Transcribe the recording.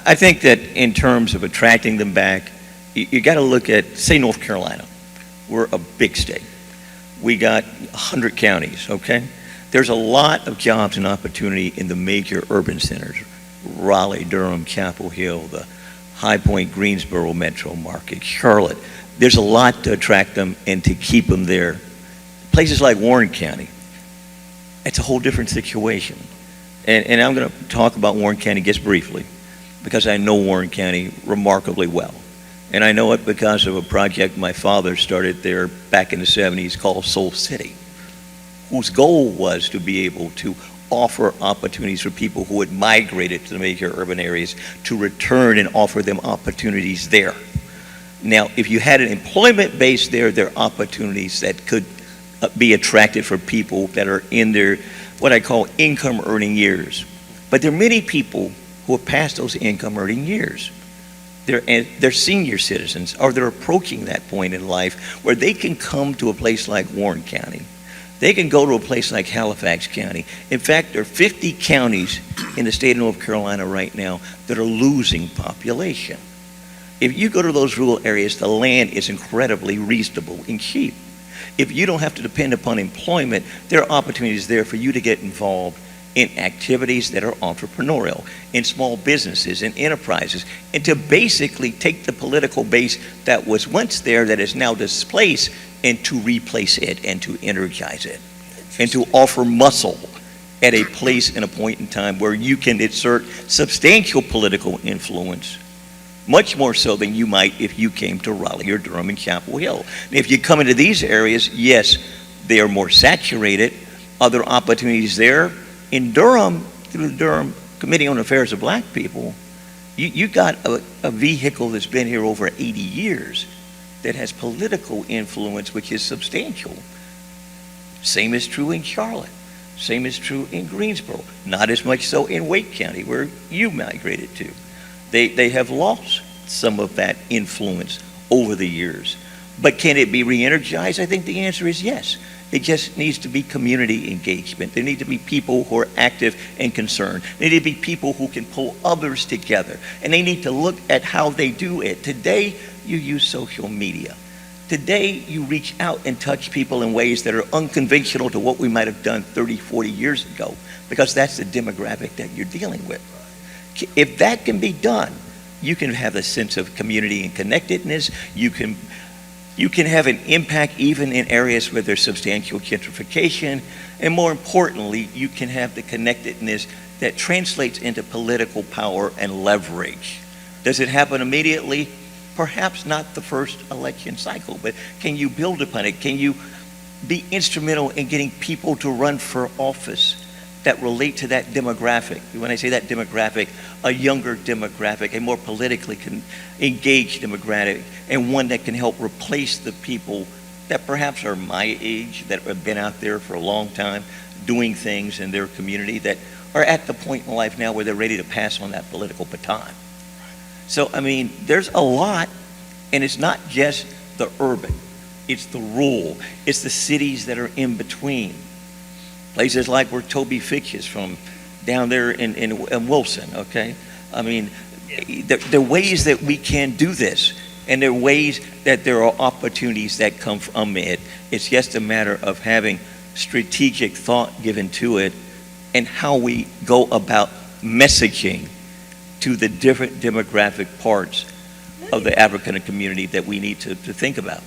I think that in terms of attracting them back, you got to look at, say, North Carolina. We're a big state. We got 100 counties, okay? There's a lot of jobs and opportunity in the major urban centers, Raleigh, Durham, Chapel Hill, the High Point, Greensboro metro market, Charlotte. There's a lot to attract them and to keep them there. Places like Warren County, it's a whole different situation. And I'm going to talk about Warren County just briefly because I know Warren County remarkably well. And I know it because of a project my father started there back in the 70s called Soul City, whose goal was to be able to offer opportunities for people who had migrated to the major urban areas to return and offer them opportunities there. Now, if you had an employment base there, there are opportunities that could be attracted for people that are in their, what I call income earning years. But there are many people who are past those income earning years. They're senior citizens, or they're approaching that point in life where they can come to a place like Warren County. They can go to a place like Halifax County. In fact, there are 50 counties in the state of North Carolina right now that are losing population. If you go to those rural areas, the land is incredibly reasonable and cheap. If you don't have to depend upon employment, there are opportunities there for you to get involved in activities that are entrepreneurial, in small businesses and enterprises, and to basically take the political base that was once there that is now displaced and to replace it and to energize it and to offer muscle at a place and a point in time where you can exert substantial political influence, much more so than you might if you came to Raleigh or Durham and Chapel Hill. And if you come into these areas, yes, they are more saturated. Other opportunities there. In Durham, through the Durham Committee on Affairs of Black People, you got a vehicle that's been here over 80 years that has political influence, which is substantial. Same is true in Charlotte. Same is true in Greensboro. Not as much so in Wake County, where you migrated to. They have lost some of that influence over the years. But can it be re-energized? I think the answer is yes. It just needs to be community engagement. There need to be people who are active and concerned. There need to be people who can pull others together. And they need to look at how they do it. Today, you use social media. Today, you reach out and touch people in ways that are unconventional to what we might have done 30, 40 years ago, because that's the demographic that you're dealing with. If that can be done, you can have a sense of community and connectedness. You can have an impact even in areas where there's substantial gentrification. And more importantly, you can have the connectedness that translates into political power and leverage. Does it happen immediately? Perhaps not the first election cycle, but can you build upon it? Can you be instrumental in getting people to run for office that relate to that demographic? When I say that demographic, a younger demographic, a more politically engaged demographic, and one that can help replace the people that perhaps are my age, that have been out there for a long time, doing things in their community, that are at the point in life now where they're ready to pass on that political baton. So, I mean, there's a lot, and it's not just the urban, it's the rural, it's the cities that are in between. Places like where Toby Fitch is from, down there in Wilson, okay? I mean, there are ways that we can do this, and there are ways that there are opportunities that come from it. It's just a matter of having strategic thought given to it and how we go about messaging to the different demographic parts of the African community that we need to think about.